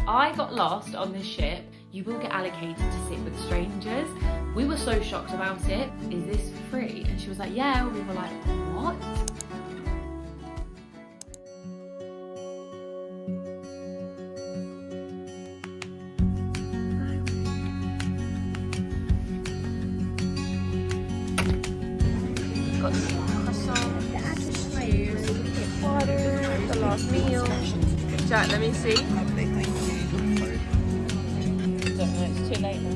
I got lost on this ship. You will get allocated to sit with strangers. We were so shocked about it. Is this free? And she was like, yeah. We were like, what? Got some croissant, water, the last meal. Jack, let me see. Lovely, thank you. Don't know, it's too late now.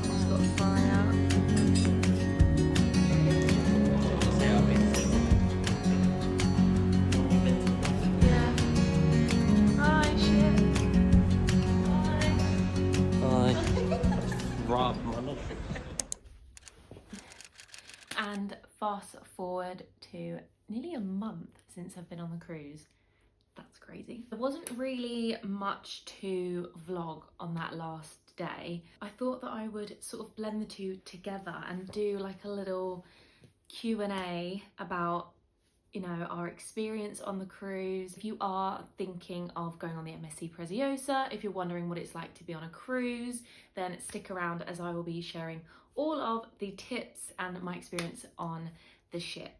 It's got a fire. Yeah. Hi, shit. Hi. Rob, And fast forward to nearly a month since I've been on the cruise. That's crazy. There wasn't really much to vlog on that last day. I thought that I would sort of blend the two together and do like a little Q&A about, you know, our experience on the cruise. If you are thinking of going on the MSC Preziosa, if you're wondering what it's like to be on a cruise, then stick around as I will be sharing all of the tips and my experience on the ship.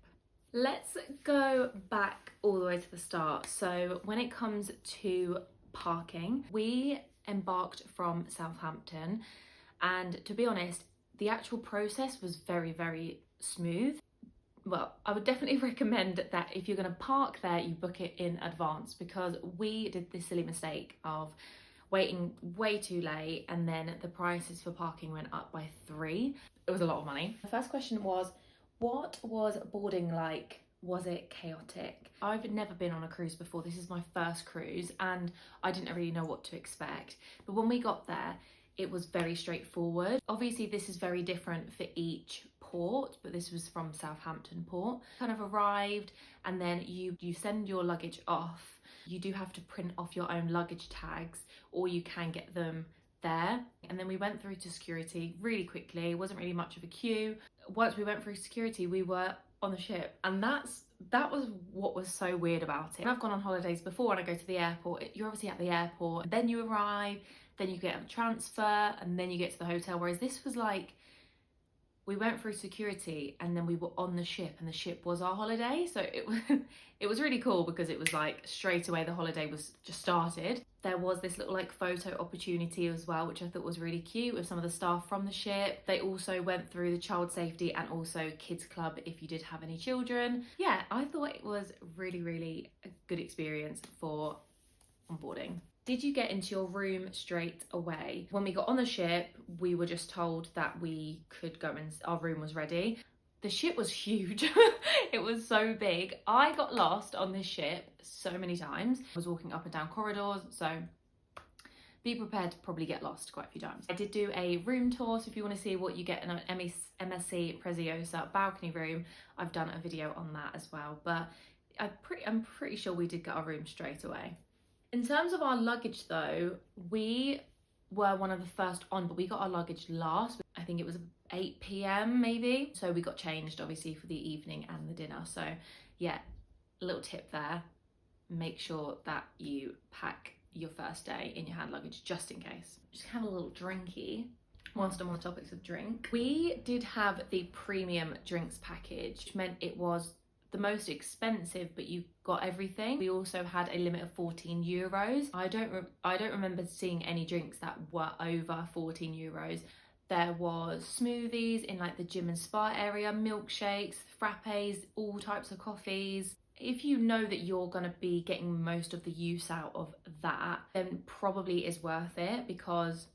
Let's go back all the way to the start. So when it comes to parking, we embarked from Southampton, and to be honest, the actual process was very, very smooth. Well, I would definitely recommend that if you're going to park there, you book it in advance, because we did this silly mistake of waiting way too late and then the prices for parking went up by 3. It was a lot of money. The first question was, what was boarding like? Was it chaotic? I've never been on a cruise before. This is my first cruise and I didn't really know what to expect. But when we got there, it was very straightforward. Obviously, this is very different for each port, but this was from Southampton port. Kind of arrived, and then you send your luggage off. You do have to print off your own luggage tags, or you can get them there. And then we went through to security really quickly. It wasn't really much of a queue. Once we went through security, we were on the ship, and that was what was so weird about it. I've gone on holidays before and I go to the airport. You're obviously at the airport, then you arrive, then you get a transfer, and then you get to the hotel. Whereas this was like, we went through security and then we were on the ship, and the ship was our holiday. So it was really cool, because it was like straight away the holiday was just started. There was this little like photo opportunity as well, which I thought was really cute, with some of the staff from the ship. They also went through the child safety and also kids club if you did have any children. Yeah, I thought it was really, really a good experience for onboarding. Did you get into your room straight away? When we got on the ship, we were just told that we could go and our room was ready. The ship was huge. It was so big. I got lost on this ship so many times. I was walking up and down corridors, so be prepared to probably get lost quite a few times. I did do a room tour, so if you want to see what you get in an MSC Preziosa balcony room, I've done a video on that as well. But I'm pretty sure we did get our room straight away. In terms of our luggage though, we were one of the first on, but we got our luggage last. I think it was 8 p.m. maybe. So we got changed obviously for the evening and the dinner. So yeah, a little tip there. Make sure that you pack your first day in your hand luggage just in case. Just have a little drinky whilst I'm on the topics of drink. We did have the premium drinks package, which meant it was the most expensive, but you got everything. We also had a limit of 14 euros. I don't remember seeing any drinks that were over 14 euros. There was smoothies in like the gym and spa area, milkshakes, frappes, all types of coffees. If you know that you're gonna be getting most of the use out of that, then probably is worth it, because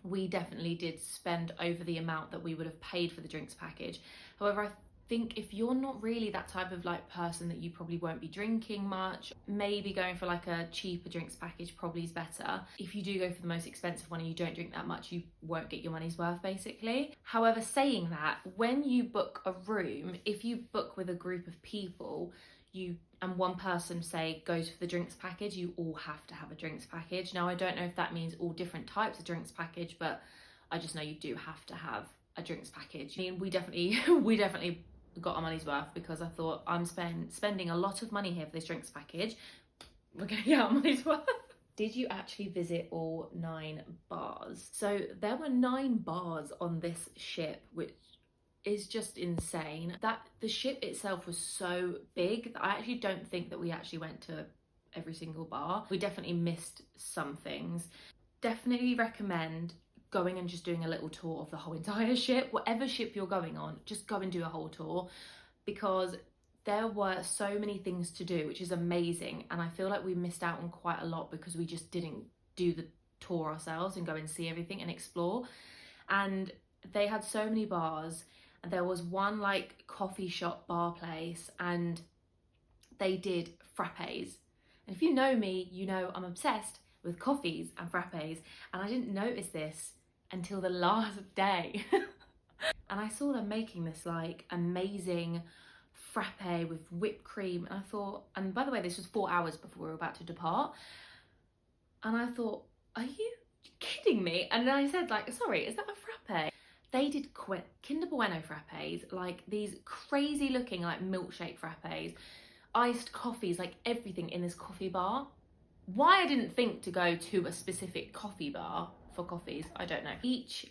we definitely did spend over the amount that we would have paid for the drinks package. However, I think if you're not really that type of like person that you probably won't be drinking much, maybe going for like a cheaper drinks package probably is better. If you do go for the most expensive one and you don't drink that much, you won't get your money's worth basically. However, saying that, when you book a room, if you book with a group of people, and one person say goes for the drinks package, you all have to have a drinks package. Now I don't know if that means all different types of drinks package, but I just know you do have to have a drinks package. I mean, we definitely got our money's worth, because I thought I'm spending a lot of money here for this drinks package. We're gonna get our money's worth. Did you actually visit all 9 bars? So there were 9 bars on this ship, which is just insane. That the ship itself was so big that I actually don't think that we actually went to every single bar. We definitely missed some things. Definitely recommend going and just doing a little tour of the whole entire ship. Whatever ship you're going on, just go and do a whole tour, because there were so many things to do, which is amazing. And I feel like we missed out on quite a lot because we just didn't do the tour ourselves and go and see everything and explore. And they had so many bars, and there was one like coffee shop bar place, and they did frappes. And if you know me, you know I'm obsessed with coffees and frappes, and I didn't notice this until the last day. And I saw them making this like amazing frappe with whipped cream, and I thought, and by the way, this was 4 hours before we were about to depart, and I thought, are you kidding me? And then I said, like, sorry, is that a frappe? They did Kinder Bueno frappes, like these crazy looking like milkshake frappes, iced coffees, like everything in this coffee bar. Why I didn't think to go to a specific coffee bar for coffees, I don't know. Each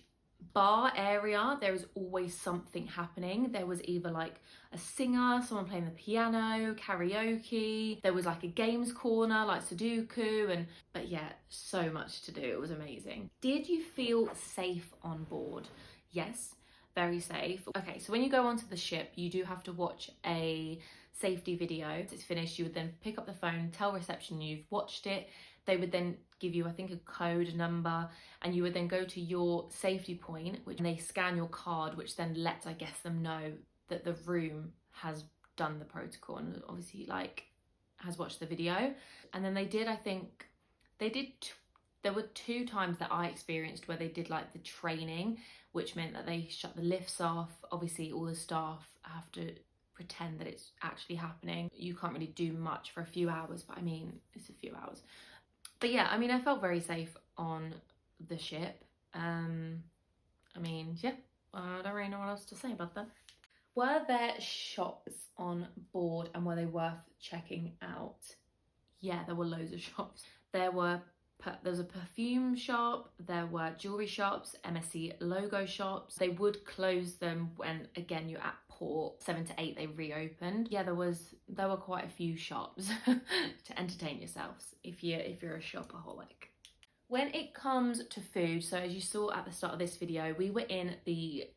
bar area, there is always something happening. There was either like a singer, someone playing the piano, karaoke, there was like a games corner like Sudoku, but yeah, so much to do. It was amazing. Did you feel safe on board? Yes, very safe. Okay, so when you go onto the ship, you do have to watch a safety video. Once it's finished, you would then pick up the phone, tell reception you've watched it. They would then give you, I think, a code, a number, and you would then go to your safety point, which they scan your card, which then lets, I guess, them know that the room has done the protocol and obviously like has watched the video. And then they did, I think, there were 2 times that I experienced where they did like the training, which meant that they shut the lifts off. Obviously all the staff have to pretend that it's actually happening. You can't really do much for a few hours, but I mean, it's a few hours. But yeah, I mean, I felt very safe on the ship. I mean, yeah, I don't really know what else to say about that. Were there shops on board and were they worth checking out? Yeah, there were loads of shops. There was a perfume shop, there were jewellery shops, MSC logo shops. They would close them when, again, you're at port. 7 to 8 they reopened. Yeah, there were quite a few shops to entertain yourselves if you're a shopaholic. When it comes to food, so as you saw at the start of this video, we were in the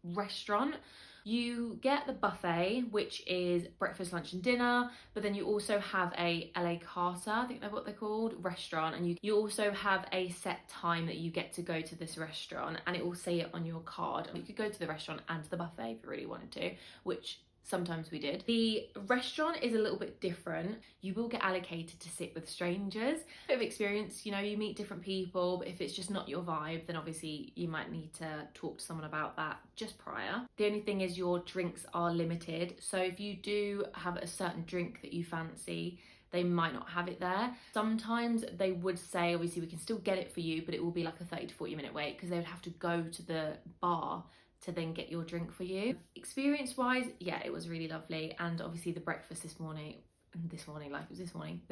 restaurant. You get the buffet, which is breakfast, lunch and dinner, but then you also have a LA Carta, I think that's what they're called, restaurant, and you also have a set time that you get to go to this restaurant, and it will say it on your card. You could go to the restaurant and to the buffet if you really wanted to, which sometimes we did. The restaurant is a little bit different. You will get allocated to sit with strangers. Bit of experience, you know, you meet different people, but if it's just not your vibe, then obviously you might need to talk to someone about that just prior. The only thing is your drinks are limited. So if you do have a certain drink that you fancy, they might not have it there. Sometimes they would say, obviously we can still get it for you, but it will be like a 30 to 40 minute wait because they would have to go to the bar to then get your drink for you. Experience wise, yeah, it was really lovely. And obviously the breakfast the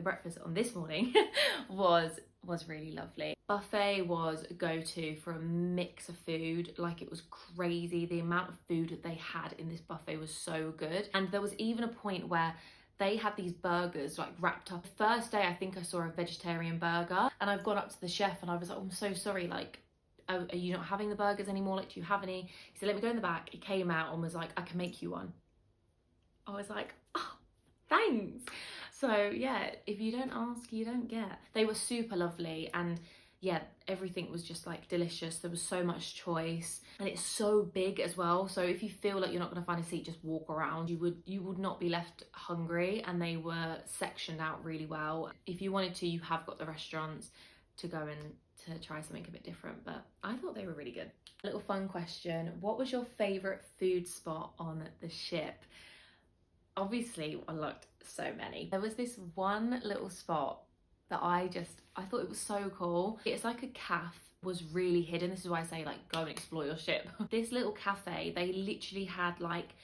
breakfast on this morning was really lovely. Buffet was a go-to for a mix of food. Like, it was crazy. The amount of food that they had in this buffet was so good. And there was even a point where they had these burgers like wrapped up. The first day I think I saw a vegetarian burger, and I've gone up to the chef and I was like, oh, I'm so sorry, like, are you not having the burgers anymore? Like, do you have any? He said, let me go in the back. He came out and was like, I can make you one. I was like, oh, thanks. So yeah, if you don't ask, you don't get. They were super lovely, and yeah, everything was just like delicious. There was so much choice, and it's so big as well. So if you feel like you're not going to find a seat, just walk around. You would not be left hungry, and they were sectioned out really well. If you wanted to, you have got the restaurants to go and to try something a bit different, but I thought they were really good. A little fun question: what was your favorite food spot on the ship? Obviously, I looked so many. There was this one little spot that I thought it was so cool. It's like a cafe, was really hidden. This is why I say, like, go and explore your ship. This little cafe, they literally had like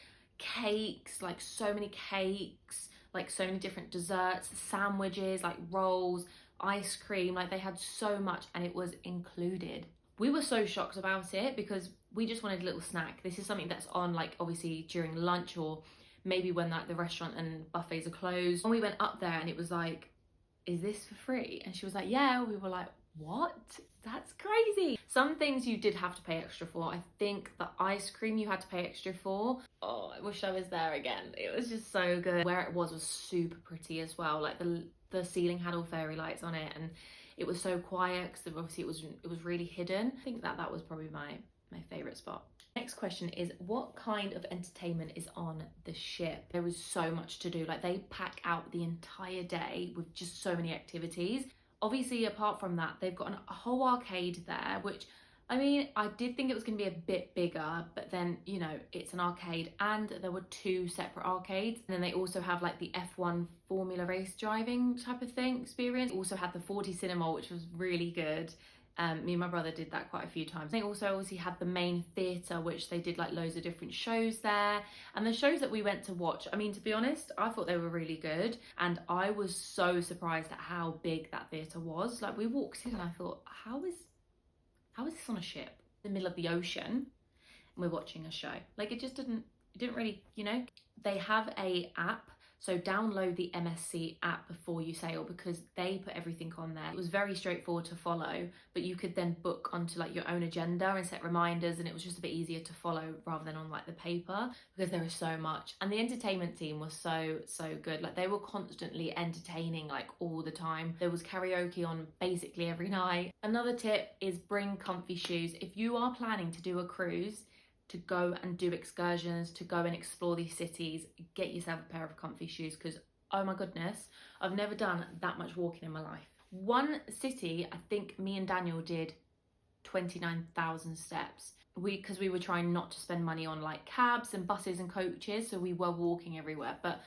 cakes, like so many cakes, like so many different desserts, sandwiches, like rolls, ice cream. Like they had so much and it was included. We were so shocked about it because we just wanted a little snack. This is something that's on like obviously during lunch or maybe when like the restaurant and buffets are closed. When we went up there and it was like, is this for free? And she was like, yeah. We were like, what? That's crazy. Some things you did have to pay extra for. I think the ice cream you had to pay extra for. Oh, I wish I was there again. It was just so good. Where it was super pretty as well. Like the ceiling had all fairy lights on it and it was so quiet because obviously it was really hidden. I think that was probably my favorite spot. Next question is, what kind of entertainment is on the ship? There was so much to do. Like they pack out the entire day with just so many activities. Obviously, apart from that, they've got a whole arcade there, which, I mean, I did think it was going to be a bit bigger, but then, you know, it's an arcade and there were 2 separate arcades. And then they also have like the F1 Formula race driving type of thing experience. Also had the 4D cinema, which was really good. Me and my brother did that quite a few times. They also obviously had the main theatre, which they did like loads of different shows there. And the shows that we went to watch, I mean, to be honest, I thought they were really good. And I was so surprised at how big that theatre was. Like we walked in and I thought, how is this on a ship in the middle of the ocean and we're watching a show? Like it didn't really, you know. They have a app. So download the MSC app before you sail because they put everything on there. It was very straightforward to follow, but you could then book onto like your own agenda and set reminders, and it was just a bit easier to follow rather than on like the paper because there was so much. And the entertainment team was so good. Like they were constantly entertaining like all the time. There was karaoke on basically every night. Another tip is bring comfy shoes. If you are planning to do a cruise, to go and do excursions, to go and explore these cities, get yourself a pair of comfy shoes because, oh my goodness, I've never done that much walking in my life. One city, I think me and Daniel did 29,000 steps. Because we were trying not to spend money on like cabs and buses and coaches, so we were walking everywhere, but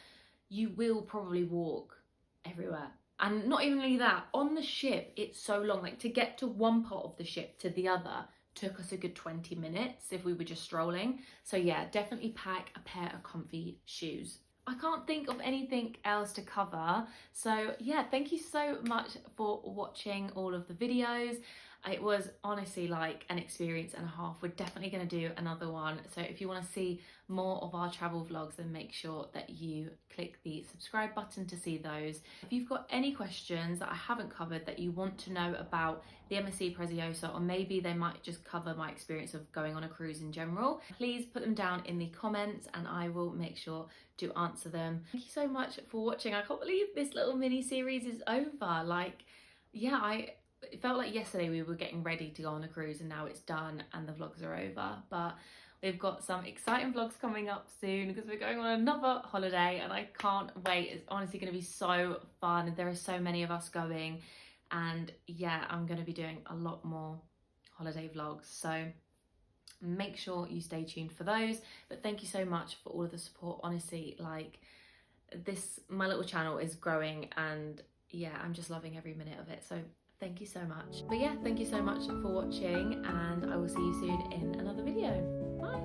you will probably walk everywhere. And not even only that, on the ship, it's so long, like to get to one part of the ship to the other, took us a good 20 minutes if we were just strolling. So yeah, definitely pack a pair of comfy shoes. I can't think of anything else to cover. So yeah, thank you so much for watching all of the videos. It was honestly like an experience and a half. We're definitely going to do another one. So if you want to see more of our travel vlogs, then make sure that you click the subscribe button to see those. If you've got any questions that I haven't covered that you want to know about the MSC Preziosa, or maybe they might just cover my experience of going on a cruise in general, please put them down in the comments and I will make sure to answer them. Thank you so much for watching. I can't believe this little mini series is over. Like, yeah, it felt like yesterday we were getting ready to go on a cruise and now it's done and the vlogs are over. But we've got some exciting vlogs coming up soon because we're going on another holiday and I can't wait. It's honestly going to be so fun. There are so many of us going and yeah, I'm going to be doing a lot more holiday vlogs. So make sure you stay tuned for those. But thank you so much for all of the support. Honestly, like my little channel is growing and yeah, I'm just loving every minute of it. So thank you so much. But yeah, thank you so much for watching and I will see you soon in another video. Bye.